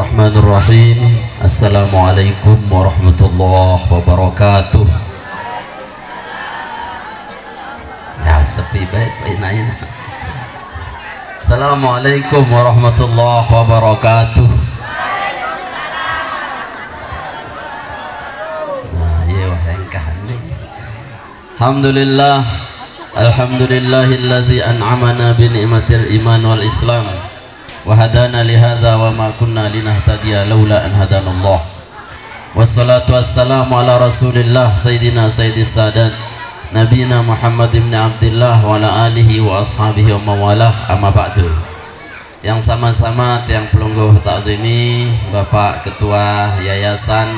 Bismillahirrahmanirrahim. Assalamualaikum warahmatullahi wabarakatuh. Ya sepi baik nanya. Assalamualaikum warahmatullahi wabarakatuh. Nah, ya wahengkah nih. Alhamdulillah. Alhamdulillahilladzi an'amana bi ni'matil iman wal islam. Wahadana lihadza wa ma kunna linahtadiya laula an hadanallah. Wassalatu wassalamu ala rasulillah sayyidina sayyidis sadat nabiyina Muhammad ibn Abdullah wa ala alihi wa ashabihi wa mawalah, amma ba'du. Yang sama-sama tiang pelungguh ta'zimi Bapak Ketua Yayasan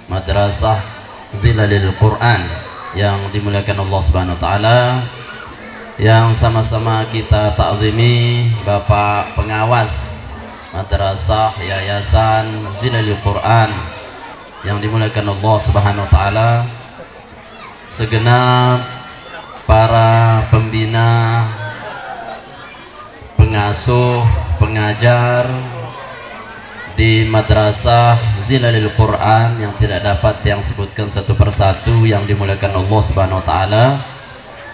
Madrasah Zilalil Quran yang dimuliakan Allah Subhanahu wa taala, yang sama-sama kita ta'zimi Bapak Pengawas Madrasah Yayasan Zilalil Quran yang dimuliakan Allah Subhanahu wa taala, segenap para pembina, pengasuh, pengajar di Madrasah Zilalil Quran yang tidak dapat yang sebutkan satu persatu yang dimuliakan Allah Subhanahu wa taala,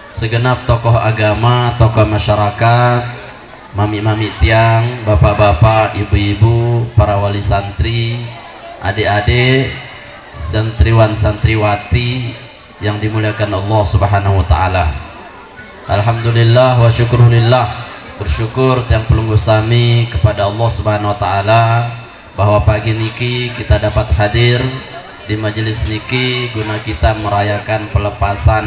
segenap tokoh agama, tokoh masyarakat, mami-mami tiang, bapak-bapak, ibu-ibu, para wali santri, adik-adik, santriwan santriwati yang dimuliakan Allah Subhanahu wa taala. Alhamdulillah wa syukrulillah, bersyukur tiang pelungguh sami kepada Allah Subhanahu wa taala bahwa pagi niki kita dapat hadir di majelis niki guna kita merayakan pelepasan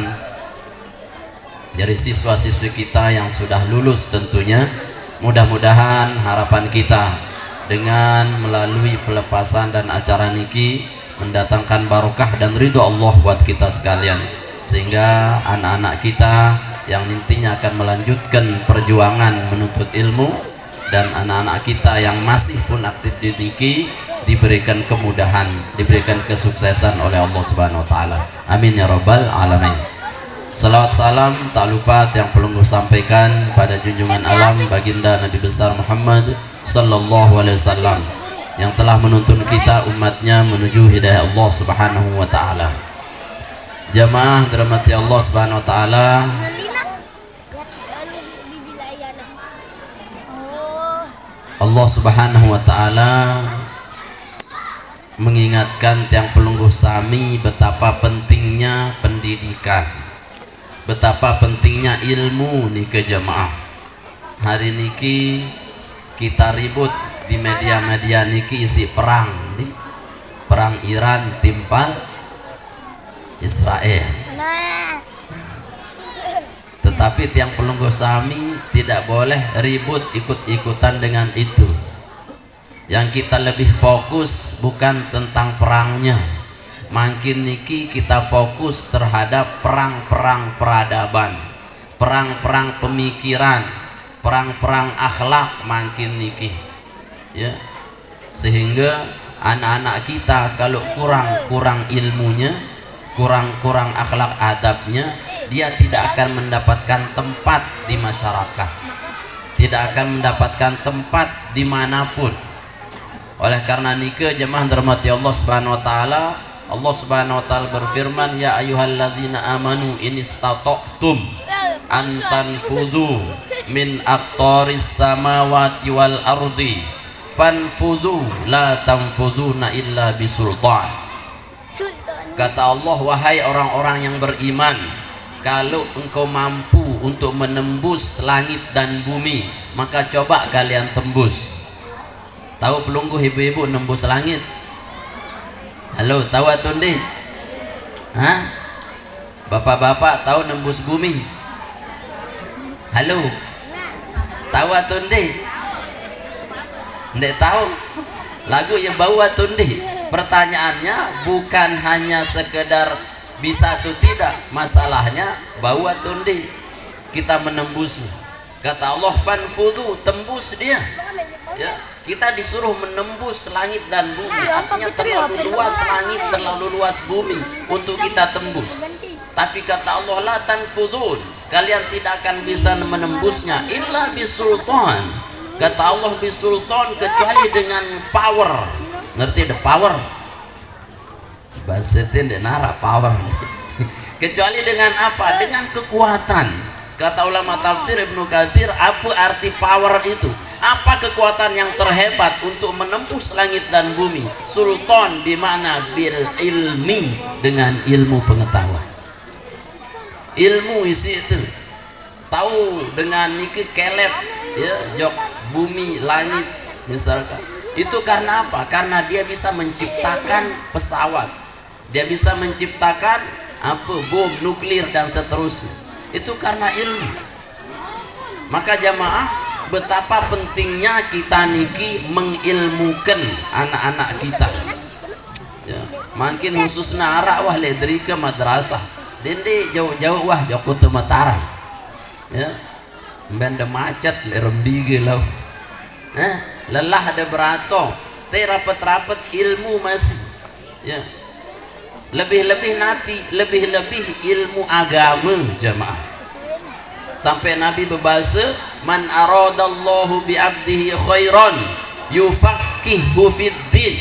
dari siswa-siswi kita yang sudah lulus tentunya. Mudah-mudahan harapan kita dengan melalui pelepasan dan acara niki mendatangkan barokah dan ridho Allah buat kita sekalian, sehingga anak-anak kita yang nantinya akan melanjutkan perjuangan menuntut ilmu dan anak-anak kita yang masih pun aktif di niki diberikan kemudahan, diberikan kesuksesan oleh Allah Subhanahu wa taala. Amin ya rabbal alamin. Salawat salam tak lupa yang pelungguh sampaikan pada junjungan alam baginda Nabi besar Muhammad sallallahu alaihi wasallam yang telah menuntun kita umatnya menuju hidayah Allah Subhanahu wa taala. Jamaah dirahmati Allah Subhanahu wa taala, Allah Subhanahu wa taala mengingatkan tiang pelungguh sami betapa pentingnya pendidikan, betapa pentingnya ilmu nih ke jamaah. Hari niki kita ribut di media-media niki isi perang nih, perang Iran timpal Israel. Tetapi tiang pelungguh sami tidak boleh ribut ikut-ikutan dengan itu. Yang kita lebih fokus bukan tentang perangnya, makin niki kita fokus terhadap perang-perang peradaban, perang-perang pemikiran, perang-perang akhlak makin niki ya. Sehingga anak-anak kita kalau kurang ilmunya, kurang akhlak adabnya, dia tidak akan mendapatkan tempat di masyarakat, tidak akan mendapatkan tempat dimanapun. Oleh karena nikah jemaah dirahmati Allah Subhanahu wa taala, Allah Subhanahu wa taala berfirman, ya ayyuhalladzina amanu inistata'tum an tanfudhu min aqtaris samawati wal ardi fanfudhu la tanfudhuna illa bisultan. Kata Allah, wahai orang-orang yang beriman, kalau engkau mampu untuk menembus langit dan bumi, maka coba kalian tembus. Tahu pelungguh ibu-ibu nembus langit? Halo, tahu atau ndek? Hah? Bapak-bapak tahu nembus bumi? Halo, tahu atau ndek? Ndek tahu? Lagu yang bau atau ndek? Pertanyaannya bukan hanya sekedar bisa atau tidak, masalahnya bau atau ndek kita menembus. Kata Allah, fanfudhu, tembus dia ya. Kita disuruh menembus langit dan bumi, artinya terlalu luas langit, terlalu luas bumi untuk kita tembus. Tapi kata Allah, la tanfudun, kalian tidak akan bisa menembusnya illa bisultan, Kata Allah bisultan, kecuali dengan power. Ngerti the power? Basetin dan nara power. Kecuali dengan apa? Dengan kekuatan. Kata ulama tafsir Ibnu Katsir, apa arti power itu? Apa kekuatan yang terhebat untuk menembus langit dan bumi? Sultan dimana bil ilmi, dengan ilmu pengetahuan. Ilmu isi itu. Tahu dengan niki kelep, ya, jok bumi langit misalkan. Itu karena apa? Karena dia bisa menciptakan pesawat. Dia bisa menciptakan apa? Bom nuklir dan seterusnya. Itu karena ilmu. Maka jamaah, betapa pentingnya kita niki mengilmukan anak-anak kita. Ya, makin khususnya arak wah ledri ke madrasah. Dende jauh-jauh wah joko tematara. Ya, benda macet lerem digelau. Lelah ada berato, teh rapet-rapet ilmu masih. Ya. Lebih-lebih nabi, lebih-lebih ilmu agama jamaah. Sampai Nabi berbahasa, man aradallahu bi abdihi khairan yufaqihu fiddin.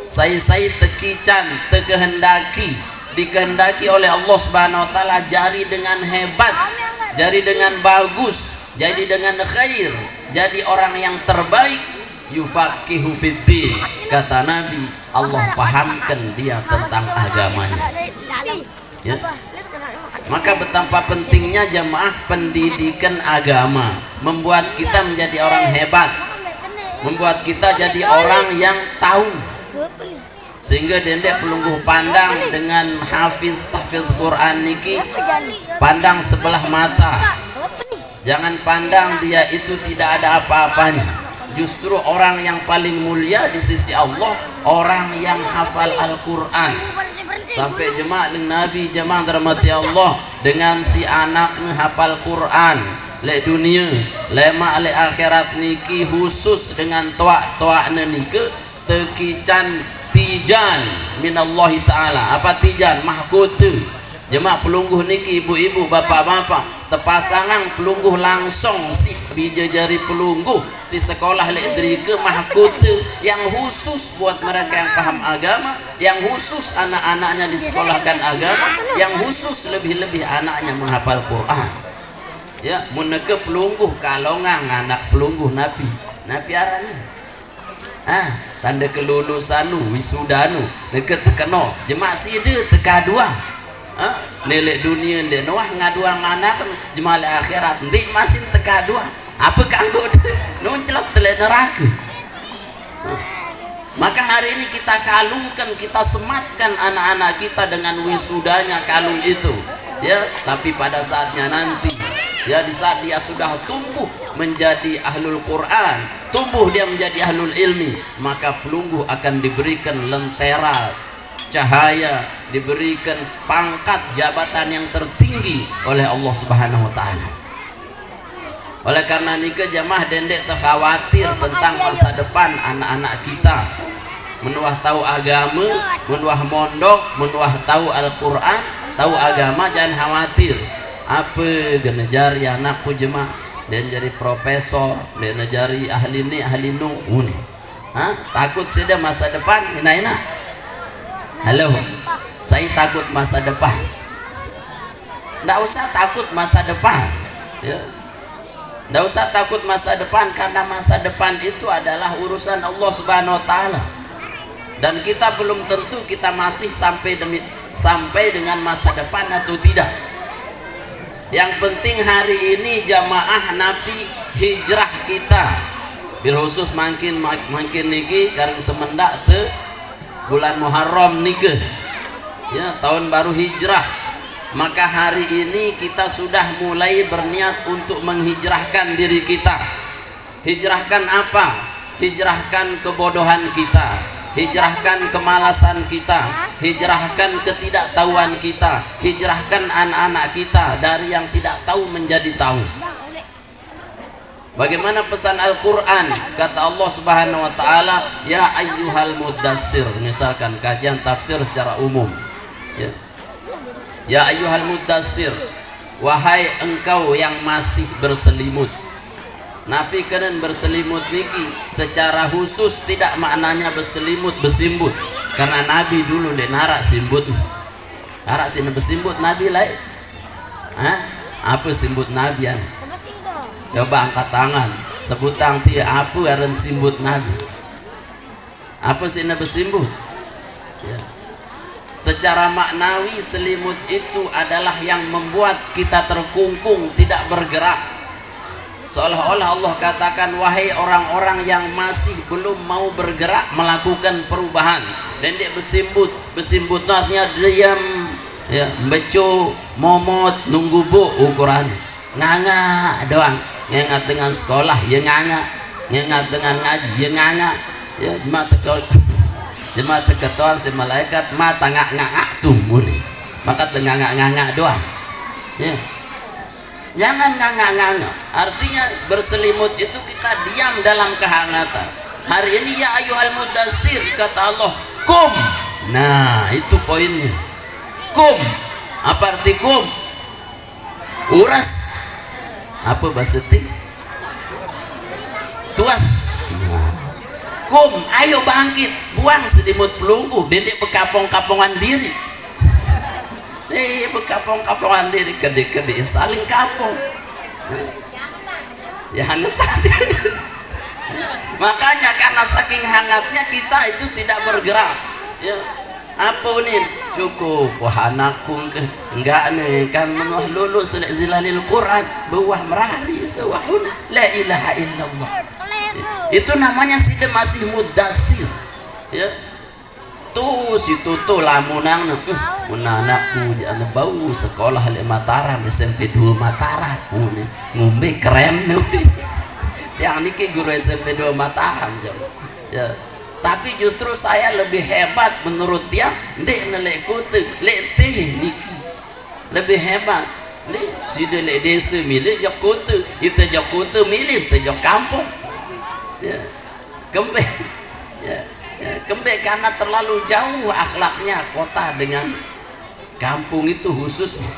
Saya tekican, terkehendaki, dikehendaki oleh Allah Subhanahu wa taala, jari dengan hebat, jari dengan bagus, jadi dengan khair, jadi orang yang terbaik, yufaqihu fiddin. Kata Nabi, Allah pahamkan dia tentang agamanya. Ya. Maka betapa pentingnya jamaah pendidikan agama, membuat kita menjadi orang hebat, membuat kita jadi orang yang tahu, sehingga dendek pelungguh pandang dengan hafiz tahfiz Quran niki, pandang sebelah mata, jangan pandang dia itu tidak ada apa-apanya. Justru orang yang paling mulia di sisi Allah, orang yang hafal Al-Quran. Sampai jemaah dengan Nabi, jemaah dirahmati Allah, dengan si anak hafal Quran, le dunia, lema le akhirat niki, khusus dengan toa niki, tekican tijan minallahi ta'ala. Apa tijan? Mahkutu. Jemaah pelungguh niki, ibu-ibu, bapak-bapak, tepasangan pelungguh langsung si bijajari pelungguh si sekolah ledrike mahkutu, yang khusus buat mereka yang paham agama, yang khusus anak-anaknya disekolahkan agama, yang khusus lebih-lebih anaknya menghafal Quran. Ya, muneke pelungguh kalongang anak pelungguh napi arani. Tanda kelulusan wisudanu deket tekeno jemaah side teka dua. Nilai dunia dia wah ngaduang anak jemaah akhirat nanti masih teka dua. Apa kanggo nuncelok tele neraka. Maka hari ini kita kalungkan, kita sematkan anak-anak kita dengan wisudanya kalung itu, ya. Tapi pada saatnya nanti, ya, di saat dia sudah tumbuh menjadi ahlul Quran, tumbuh dia menjadi ahlul ilmi, maka pelungguh akan diberikan lentera cahaya, diberikan pangkat jabatan yang tertinggi oleh Allah Subhanahu wa taala. Oleh karena nikah jamaah dendek terkhawatir tentang masa depan anak-anak kita. Menuah tahu agama, menuah mondok, menuah tahu Al-Quran, tahu agama, jangan khawatir. Apa genejari anakku jemaah, dan jadi profesor, dan jadi ahli ni ahli nu uni. Takut sudah masa depan ina. Halo, saya takut masa depan. Nggak usah takut masa depan, ya. Nggak usah takut masa depan, karena masa depan itu adalah urusan Allah Subhanahu wa taala. Dan kita belum tentu kita masih sampai dengan masa depan atau tidak. Yang penting hari ini jamaah Nabi hijrah kita, bil khusus makin niki karena semendak te bulan Muharram niki, ya, tahun baru hijrah. Maka hari ini kita sudah mulai berniat untuk menghijrahkan diri kita. Hijrahkan apa? Hijrahkan kebodohan kita, hijrahkan kemalasan kita, hijrahkan ketidaktahuan kita, hijrahkan anak-anak kita dari yang tidak tahu menjadi tahu. Bagaimana pesan Al-Quran? Kata Allah Subhanahu wa taala, ya ayyuhal muddassir, misalkan kajian tafsir secara umum, ya. Ya ayyuhal muddassir, wahai engkau yang masih berselimut. Nabi kenen berselimut niki secara khusus tidak maknanya berselimut bersimbut, karena Nabi dulu dek narak simbut, narak sini bersimbut Nabi lain. Apa simbut Nabi an? Coba angkat tangan, sebutang ti apa aren simbut Nabi? Apa sini bersimbut? Ya. Secara maknawi selimut itu adalah yang membuat kita terkungkung, tidak bergerak. Seolah-olah Allah katakan, wahai orang-orang yang masih belum mau bergerak melakukan perubahan, dan dia bersimbut. Bersimbut artinya diam, ya, beco, momot, nunggu bu ukuran, nganga doang. Ngengat dengan sekolah, ya nganga. Ngengat dengan ngaji, ya nganga. Ya jemaat ketuan si malaikat mata ngak tumbuh nih, maka nganga doang. Ya. Jangan nganga-nganga. Artinya berselimut itu kita diam dalam kehangatan. Hari ini ya ayyuhal mudassir, kata Allah, kum. Nah, itu poinnya. Kum. Apa arti kum? Uras. Apa bahasa ti? Tuas. Nah. Kum, ayo bangkit, buang selimut pelunggu, dendek bekapong-kapongan diri. Bekapong-kapongan diri, kede-kede saling kapong. Ya hangat tadi. Makanya karena saking hangatnya kita itu tidak bergerak. Ya, apa nih? Cukup wah anakku enggak nih kan menuh lulus zilalil Quran bawah merari sewahun la ilaha illallah. Itu namanya sida masih mudassir. Ya. Tuh situ tuh lamunang anakku jangan bau sekolah le Mataram SMP 2 Mataram ngombe keren yang niki guru SMP 2 Mataram ya. Tapi justru saya lebih hebat menurut dia ndek nelekute lete niki lebih hebat ndek sida le desa milih jakute itu jakute milih itu jak kampung ya kembe ya. Kembali karena terlalu jauh akhlaknya kota dengan kampung itu khususnya.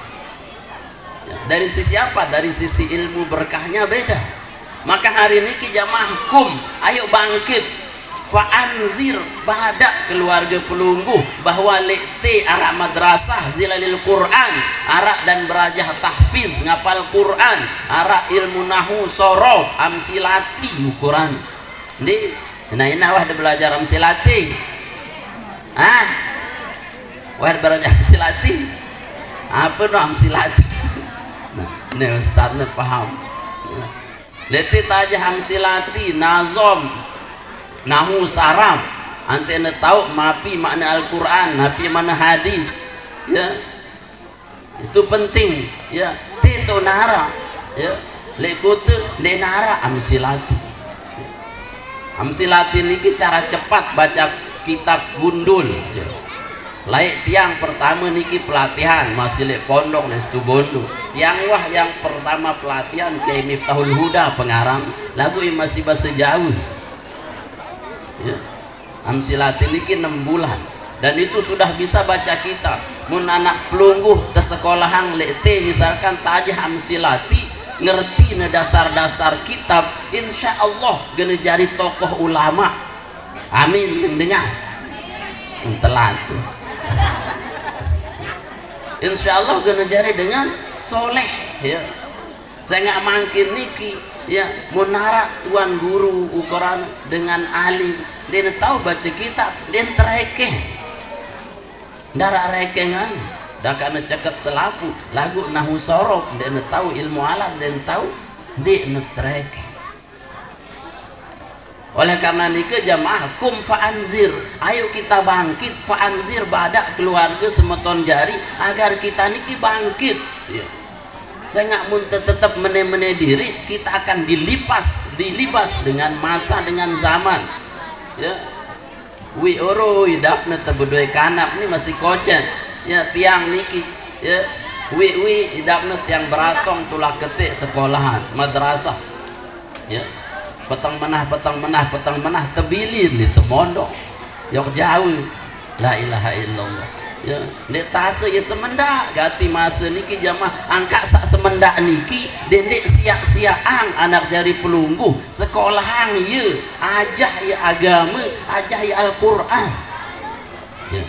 Dari sisi apa? Dari sisi ilmu berkahnya beda. Maka hari ini jamaah kum, ayo bangkit, fa'anzir badak keluarga pelunggu bahwa lekte arak madrasah zilalil Quran, arak dan berajah tahfiz ngapal Quran, arak ilmu nahu sorof amsilati Quran. Nah wah dia belajar amsilati. Wah belajar amsilati. Apa no amsilati? Nah ustaz nak faham. Leti tajah amsilati nazom nahu saraf. Ante na tahu mapi makna Al-Quran, mapi makna hadis. Ya. Itu penting. Ya. Tito nara. Ya. Lekute de nara amsilati. Amsilati niki cara cepat baca kitab gundul ya. Laik tiang pertama niki pelatihan masih lek pondok nestu bondo. Tiang wah yang pertama pelatihan Kiai Miftahul Huda pengarang lagu yang masih bahasa jauh ya. Amsilati niki 6 bulan dan itu sudah bisa baca kitab. Mun anak pelungguh te sekolahan lek te misalkan tajah amsilati ngerti na dasar-dasar kitab, insya Allah gana jadi tokoh ulama. Amin dengar telat tuh. Insya Allah gana jadi dengan soleh ya. Saya nggak mungkin niki ya menara tuan guru ukuran dengan alim dia tahu baca kitab dia terekeh darah rekengan dah kana ceket selaku lagu nahu sorof dia tahu ilmu alat dia tahu dia netrek. Oleh karena nike jamaah kum fa'anzir, ayo kita bangkit fa'anzir badak keluarga semeton jari agar kita niki bangkit ya. Saya nggak mun tetap mene-mene diri kita akan dilibas dengan masa dengan zaman ya. Wi oro idapna tebedoy kanap ini masih kocen ya tiang niki ya wi idapna tiang beratong tulah ketik sekolahan madrasah ya petang menah tebilin di temondok yok jauh la ilaha illallah ya dek tase ya semendak gati masa niki jamaah angkat sak semendak niki dendek siak-siaang anak jari pelungguh sekolahan ya ajah ya agama ajah ya Al-Quran ya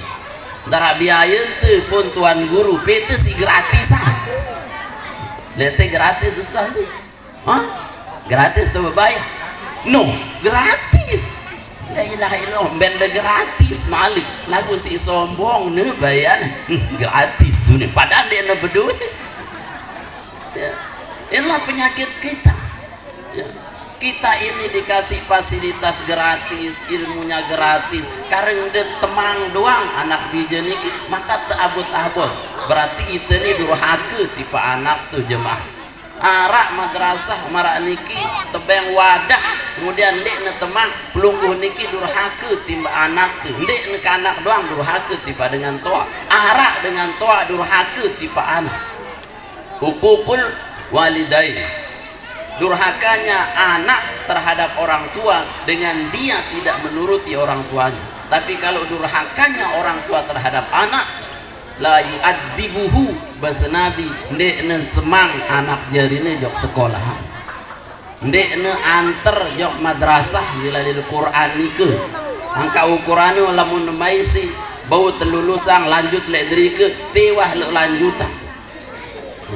dara biaya tu pun tuan guru PT si gratisan lete gratis ustaz tu gratis tu berbayar no gratis la ilaha illallah benda gratis malik lagu si sombong ni bayar gratis tu ni padahal dia nak berduit ya. Inilah penyakit kita ya. Kita ini dikasih fasilitas gratis ilmunya gratis karena dia temang doang anak bija ni maka terabot-abot berarti itu ni durhaka tipe anak tu jemaah arak madrasah marak niki tebeng wadah kemudian dek ne temang pelungguh niki durhaka timba anak tu dek ne kanak doang durhaka tipa dengan tua arak dengan tua durhaka tipa anak hukukul walidain durhakanya anak terhadap orang tua dengan dia tidak menuruti orang tuanya tapi kalau durhakanya orang tua terhadap anak la yu'adzibuhu bahasa Nabi ndek ne semang anak jarine jok sekolahan ndek ne anter jok madrasah zilalil Quran nike angka ukurane lamun maisi bau telulusang lanjut lek drike tewah lek lanjutan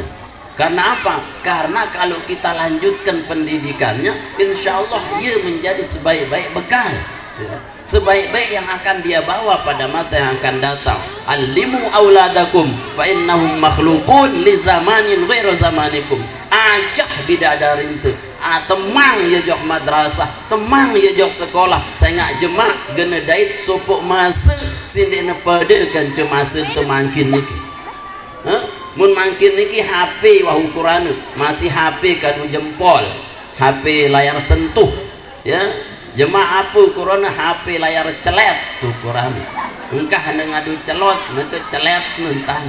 ya. Karena apa? Karena kalau kita lanjutkan pendidikannya insyaallah ia menjadi sebaik-baik bekal ya. Sebaik-baik yang akan dia bawa pada masa yang akan datang. Alimu auladakum fa innahum makhluqun li zamanin ghairu zamanikum. Ajah bidadarin tu. Temang ya jok madrasah, temang ya jok sekolah. Saya ngak jemak gena dait sopok masa sini ne pada kan cemasa temangkin niki. Mun mangkin niki HP wah ukuran masih HP kanu jempol. HP layar sentuh ya. Jemaah apa kurana HP layar celet tu kurang engkah hanya ngadu celot mereka celet mentah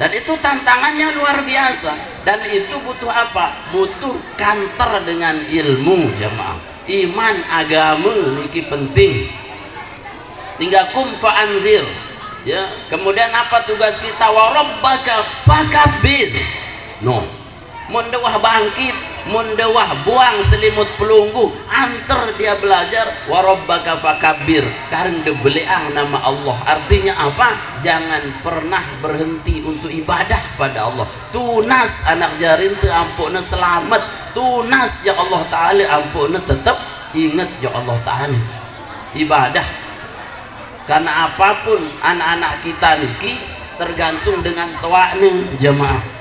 dan itu tantangannya luar biasa dan itu butuh apa? Butuh kantor dengan ilmu jemaah iman agama niki penting sehingga kum fa'anzir ya kemudian apa tugas kita warabbaka fakabir no mendewah bangkit mendewah buang selimut pelunggu antar dia belajar warabbaka fakabir karena beleang nama Allah artinya apa jangan pernah berhenti untuk ibadah pada Allah tunas anak jarin tu ampuna selamat tunas ya Allah Ta'ala ampuna tetap ingat ya Allah Ta'ala ibadah karena apapun anak-anak kita niki tergantung dengan tuanya jemaah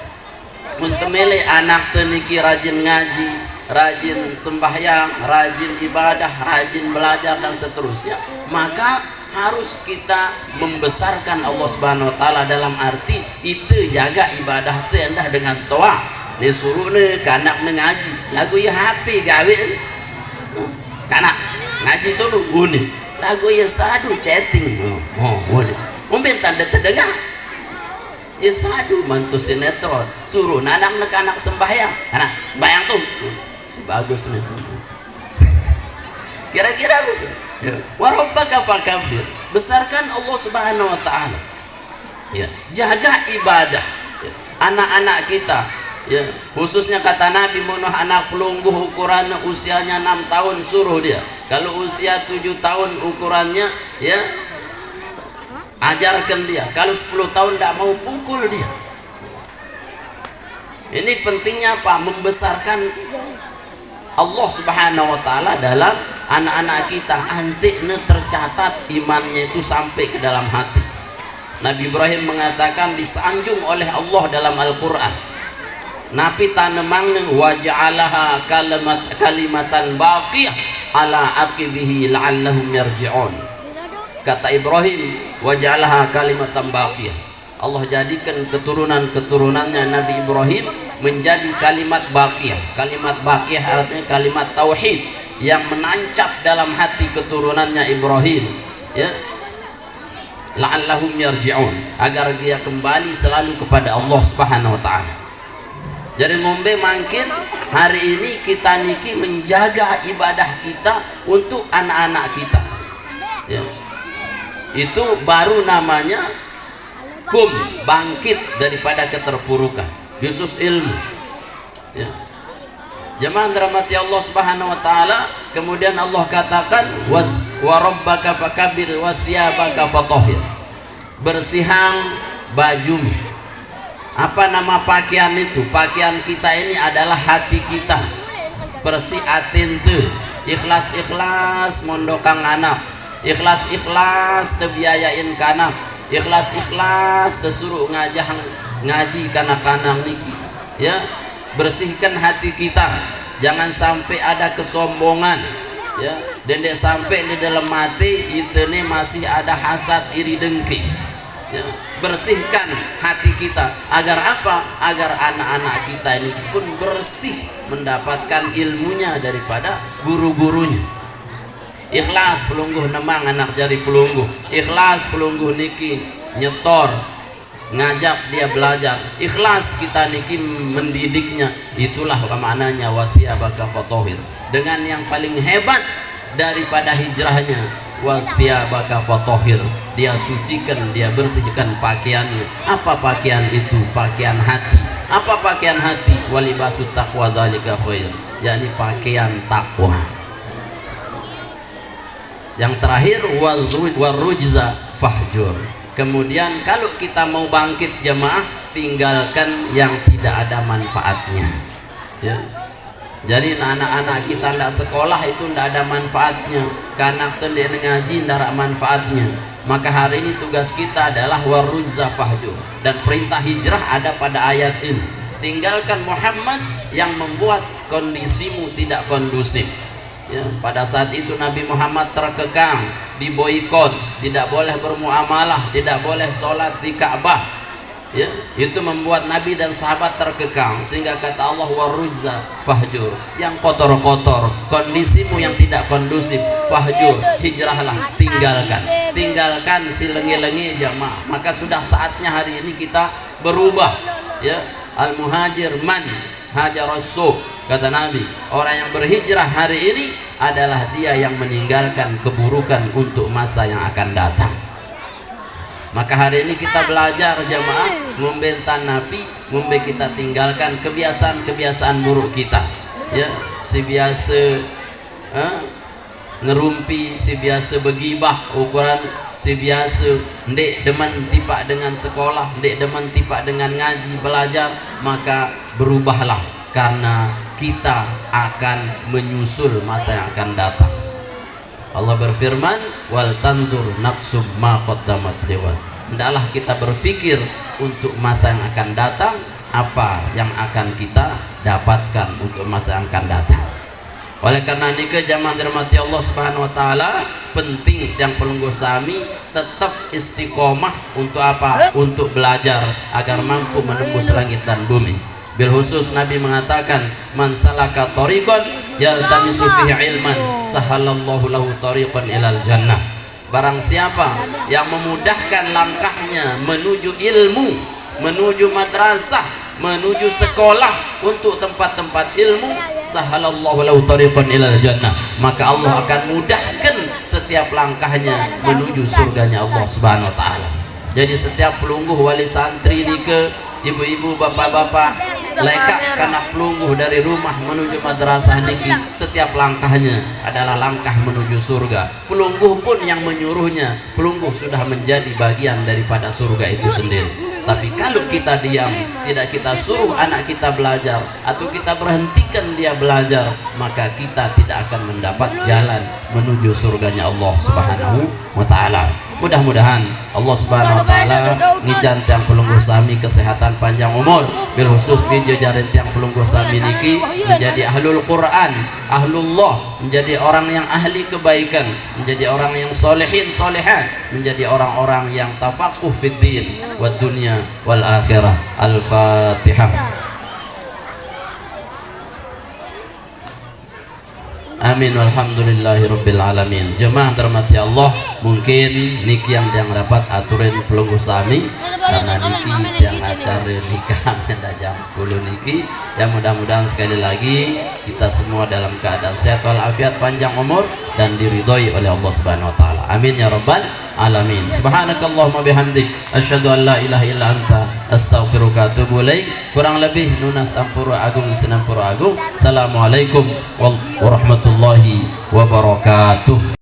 muntemele anak teniki rajin ngaji, rajin sembahyang, rajin ibadah, rajin belajar dan seterusnya, maka harus kita membesarkan Allah Subhanahu wa taala dalam arti itu jaga ibadah teh endah dengan toa. Disuruh ne kanak ngaji, lagu ya HP gawe. Kanak ngaji tu uni. Lagu ya sadu chatting. Uni. Mungkin tanda terdengar. Ya sadu mantu sinetron suruh anak sembahyang anak bayang tuh si bagus nih kira-kira bisa ya. Warabbaka fakabir besarkan Allah Subhanahu wa taala ya jaga ibadah ya. Anak-anak kita ya khususnya kata Nabi monoh anak pelungguh ukuran usianya 6 tahun suruh dia kalau usia 7 tahun ukurannya ya ajarkan dia kalau 10 tahun tidak mau pukul dia ini pentingnya apa membesarkan Allah Subhanahu wa taala dalam anak-anak kita antiknya tercatat imannya itu sampai ke dalam hati Nabi Ibrahim mengatakan disanjung oleh Allah dalam Al-Quran Nabi tanemang waja'alaha kalimatan baqiyah ala aqibihi la'allahum yarji'un kata Ibrahim waja'alaha kalimatan baqiyah Allah jadikan keturunan-keturunannya Nabi Ibrahim menjadi kalimat baqiyah artinya kalimat tauhid yang menancap dalam hati keturunannya Ibrahim ya la'allahum yarji'un agar dia kembali selalu kepada Allah Subhanahu wa taala jadi ngombe mungkin hari ini kita niki menjaga ibadah kita untuk anak-anak kita ya itu baru namanya kum, bangkit daripada keterpurukan, khusus ilmu ya. Jemaah dirahmati Allah Subhanahu wa taala, kemudian Allah katakan wa rabbaka fakabbir wa thiyabaka fatahhir, bersihang bajumu. Apa nama pakaian itu? Pakaian kita ini adalah hati kita, bersih atin teu, ikhlas mondokang anak, ikhlas tebiayain kana, ikhlas tersuruh ngaji kana niki ya. Bersihkan hati kita, jangan sampai ada kesombongan ya, dan tidak sampai di dalam hati itu nih masih ada hasad, iri, dengki ya. Bersihkan hati kita agar apa? Agar anak-anak kita ini pun bersih, mendapatkan ilmunya daripada guru-gurunya. Ikhlas pelungguh nemang anak jari pelungguh, ikhlas pelungguh niki nyetor ngajak dia belajar, ikhlas kita niki mendidiknya. Itulah maknanya wathiyabaka fatahhir, dengan yang paling hebat daripada hijrahnya, wathiyabaka fatahhir, dia sucikan, dia bersihkan pakaiannya. Apa pakaian itu? Pakaian hati. Apa pakaian hati? Walibasut taqwa dzalika khair, yakni pakaian takwa. Yang terakhir warujza fahjur. Kemudian kalau kita mau bangkit jemaah, tinggalkan yang tidak ada manfaatnya ya. Jadi anak-anak kita tidak sekolah itu tidak ada manfaatnya, karena tidak ngaji tidak ada manfaatnya. Maka hari ini tugas kita adalah warujza fahjur, dan perintah hijrah ada pada ayat ini. Tinggalkan Muhammad yang membuat kondisimu tidak kondusif ya. Pada saat itu Nabi Muhammad terkekang, diboikot, tidak boleh bermuamalah, tidak boleh sholat di Ka'bah ya. Itu membuat Nabi dan sahabat terkekang, sehingga kata Allah warujza fahjur, yang kotor-kotor, kondisimu yang tidak kondusif, fahjur, hijrahlah, tinggalkan si lengi-lengi jamaah. Maka sudah saatnya hari ini kita berubah ya. Al muhajir man hajaras suq, kata Nabi, orang yang berhijrah hari ini adalah dia yang meninggalkan keburukan untuk masa yang akan datang. Maka hari ini kita belajar jamaah membentan Nabi, kita tinggalkan kebiasaan buruk kita ya. Si biasa ngerumpi, si biasa begibah ukuran, si biasa ndek demen tipak dengan sekolah, ndek demen tipak dengan ngaji belajar. Maka berubahlah, karena kita akan menyusul masa yang akan datang. Allah berfirman, wal tandur nafsum ma qaddamat liwat. Hendaklah kita berpikir untuk masa yang akan datang, apa yang akan kita dapatkan untuk masa yang akan datang. Oleh karena nikah jamaah dirahmati Allah Subhanahu wa taala, penting yang pelungguh sami tetap istiqomah untuk apa? Untuk belajar agar mampu menembus langit dan bumi. Bil khusus Nabi mengatakan, man salaka tariqan yaltamisu fihi ilman sahalallahu lahu tariqan ilal jannah. Barang siapa yang memudahkan langkahnya menuju ilmu, menuju madrasah, menuju sekolah, untuk tempat-tempat ilmu, sahalallahu lahu tariqan ilal jannah, maka Allah akan mudahkan setiap langkahnya menuju surganya Allah Subhanahu wa taala. Jadi setiap pelungguh wali santri nike, ibu-ibu, bapak-bapak, lekak karena pelungguh dari rumah menuju madrasah niki, setiap langkahnya adalah langkah menuju surga. Pelungguh pun yang menyuruhnya, pelungguh sudah menjadi bagian daripada surga itu sendiri. Tapi kalau kita diam, tidak kita suruh anak kita belajar, atau kita berhentikan dia belajar, maka kita tidak akan mendapat jalan menuju surganya Allah Subhanahu wa taala. Mudah-mudahan Allah Subhanahu wa taala ngijan tiang pelungguh sami kesehatan panjang umur, bil khusus jajaran tiang pelungguh sami niki menjadi ahlul Quran, ahlullah, menjadi orang yang ahli kebaikan, menjadi orang yang solehin solehat, menjadi orang-orang yang tafaqquh fid din wad dunya wal akhirah. Al-Fatihah. Amin walhamdulillahirabbil alamin. Jemaah terhormati Allah, mungkin niki yang dapat aturin pelungguh sami, karena niki yang acara nikah pada jam 10 niki. Ya mudah-mudahan sekali lagi kita semua dalam keadaan sehat walafiat, panjang umur, dan diridhoi oleh Allah Subhanahu wa taala. Amin ya rabbal alamin. Subhanakallahumma bihamdik asyhadu an la ilaha illa anta astaghfiruka wa atubu ilaik. Kurang lebih nunas ampura agung sinampura agung. Assalamualaikum warahmatullahi wabarakatuh.